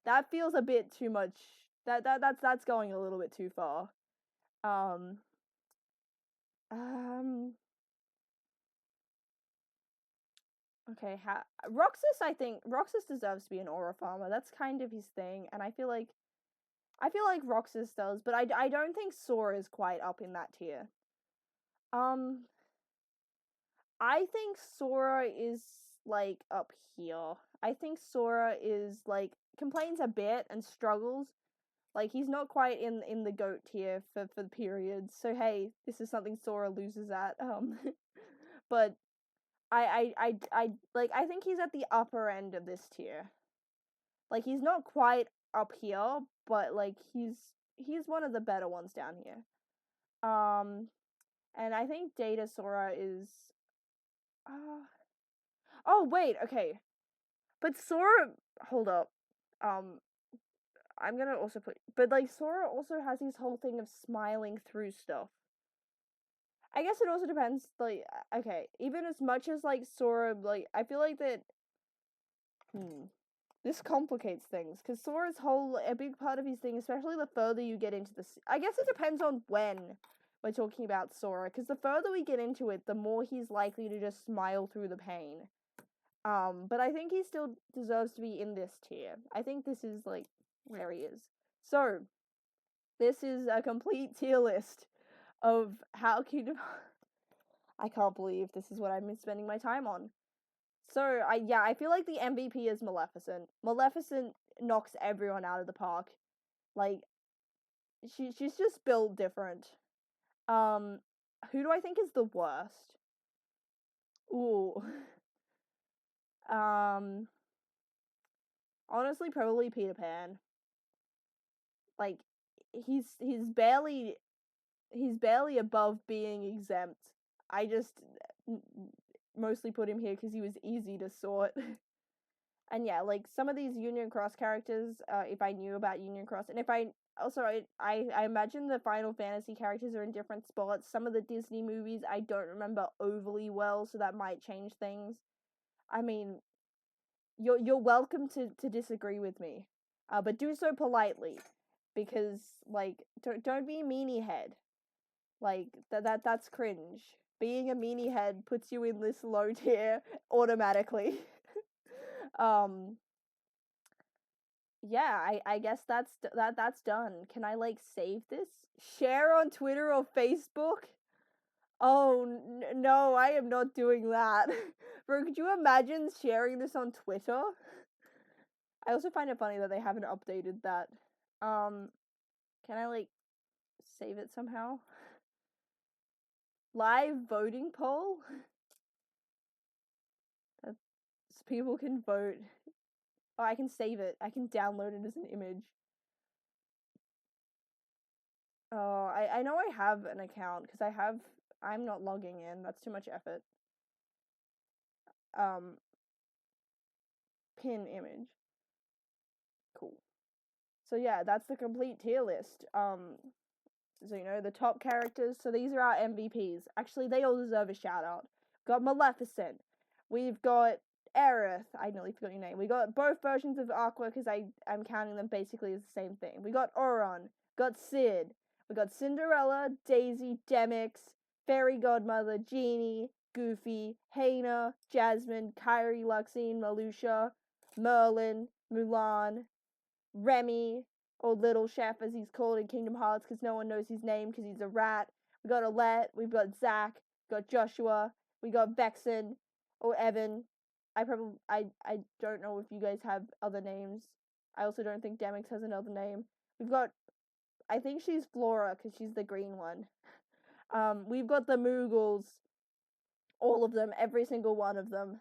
That feels a bit too much. That's going a little bit too far. Okay, Roxas, I think Roxas deserves to be an aura farmer. That's kind of his thing, and I feel like Roxas does, but I don't think Sora is quite up in that tier. I think Sora is like up here. I think Sora is like complains a bit and struggles. Like, he's not quite in the goat tier for the periods. So hey, this is something Sora loses at. But I think he's at the upper end of this tier. Like, he's not quite up here, but like he's one of the better ones down here. And I think Data Sora is oh wait, okay. But Sora, hold up. I'm gonna also put, but like Sora also has his whole thing of smiling through stuff. I guess it also depends, like, okay, even as much as like Sora, like, I feel like that this complicates things, because Sora's a big part of his thing, especially the further you get into this. I guess it depends on when we're talking about Sora, because the further we get into it, the more he's likely to just smile through the pain. But I think he still deserves to be in this tier. I think this is like where he is. So, this is a complete tier list of how Kingdom. I can't believe this is what I've been spending my time on. So I feel like the MVP is Maleficent. Maleficent knocks everyone out of the park. Like, she's just built different. Who do I think is the worst? Ooh. Honestly, probably Peter Pan. Like, he's barely above being exempt. I just mostly put him here because he was easy to sort. And yeah, like some of these Union Cross characters, if I knew about Union Cross, and if I also I imagine the Final Fantasy characters are in different spots. Some of the Disney movies I don't remember overly well, so that might change things. I mean, you're welcome to disagree with me, but do so politely, because like don't be a meanie head. Like that's cringe. Being a meanie head puts you in this low tier automatically. um yeah, I guess that's done. Can I like save this? Share on Twitter or Facebook? Oh no, I am not doing that. Bro, could you imagine sharing this on Twitter? I also find it funny that they haven't updated that. Um, can I like save it somehow? Live voting poll? That's, people can vote. Oh, I can save it. I can download it as an image. Oh, I know I have an account because I'm not logging in. That's too much effort. Um, pin image. Cool. So yeah, that's the complete tier list. So you know the top characters. So these are our MVPs. Actually, they all deserve a shout out. Got Maleficent. We've got Aerith. I nearly forgot your name. We got both versions of Aqua because I'm counting them basically as the same thing. We got Auron. Got Sid. We got Cinderella, Daisy, Demix, Fairy Godmother, Genie, Goofy, Hayna, Jasmine, Kyrie, Luxine, Malusha, Merlin, Mulan, Remy, or Little Chef as he's called in Kingdom Hearts because no one knows his name because he's a rat. We got Alette, we've got Zach, we got Joshua, we got Vexen or Evan. I don't know if you guys have other names. I also don't think Demix has another name. We've got, I think she's Flora because she's the green one. We've got the Moogles, all of them, every single one of them.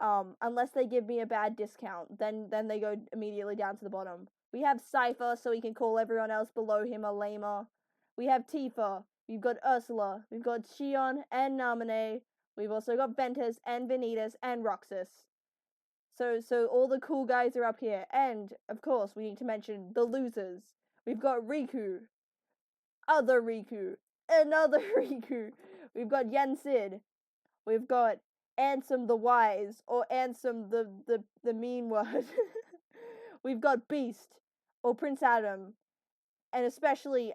Unless they give me a bad discount, then they go immediately down to the bottom. We have Cypher, so he can call everyone else below him a lamer. We have Tifa. We've got Ursula. We've got Shion and Naminé. We've also got Ventus and Vanitas and Roxas. So all the cool guys are up here. And, of course, we need to mention the losers. We've got Riku. Other Riku. Another Riku. We've got Yen Sid. We've got Ansem the Wise, or Ansem the mean one. We've got Beast, or Prince Adam, and especially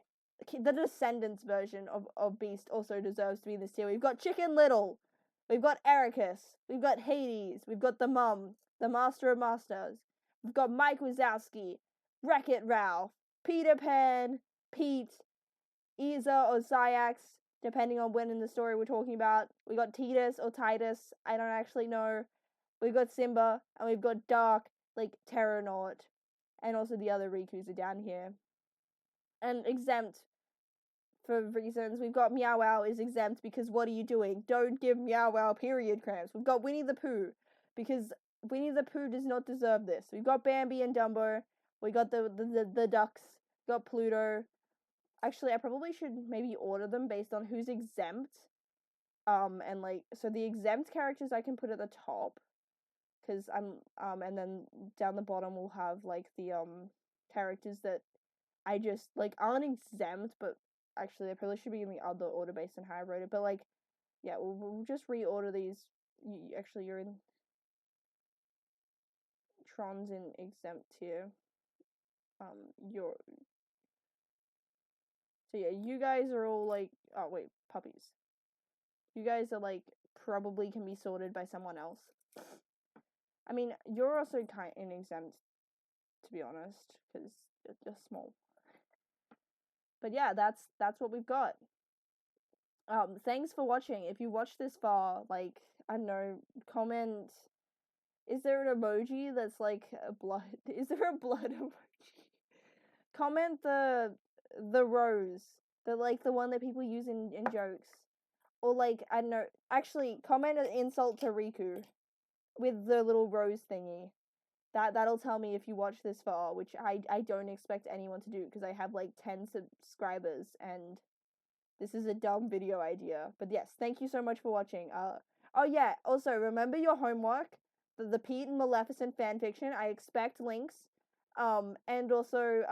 the Descendants version of Beast also deserves to be in this tier. We've got Chicken Little, we've got Ericus, we've got Hades, we've got the Mum, the Master of Masters, we've got Mike Wazowski, Wreck-It Ralph, Peter Pan, Pete, Isa or Zyax, depending on when in the story we're talking about. We got Titus or Titus, I don't actually know. We've got Simba, and we've got Dark, like Terranaut, and also the other Rikus are down here. And exempt for reasons. We've got Meow Wow is exempt because what are you doing? Don't give Meow Wow period cramps. We've got Winnie the Pooh because Winnie the Pooh does not deserve this. We've got Bambi and Dumbo. We got the ducks. We got Pluto. Actually, I probably should maybe order them based on who's exempt. And like, so the exempt characters I can put at the top, because and then down the bottom we'll have like the characters that I just like aren't exempt, but actually they probably should be in the other order based on how I wrote it. But like, yeah, we'll just reorder these. Actually, you're in Tron's in exempt here. You're So yeah, you guys are all like, oh wait, puppies. You guys are like probably can be sorted by someone else. I mean, you're also kind of exempt, to be honest, because you're small. But yeah, that's what we've got. Thanks for watching. If you watched this far, like, I don't know, comment. Is there an emoji that's like a blood? Is there a blood emoji? Comment the rose, the one that people use in jokes, or like I don't know. Actually, comment an insult to Riku with the little rose thingy. That'll tell me if you watch this far, which I don't expect anyone to do because I have like 10 subscribers and this is a dumb video idea. But yes, thank you so much for watching. Oh yeah, also remember your homework, the Pete and Maleficent fanfiction. I expect links. And also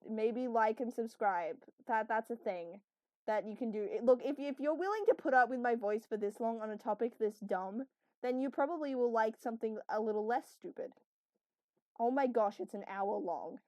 maybe like and subscribe. That's a thing that you can do. Look, if you're willing to put up with my voice for this long on a topic this dumb, then you probably will like something a little less stupid. Oh my gosh, it's an hour long.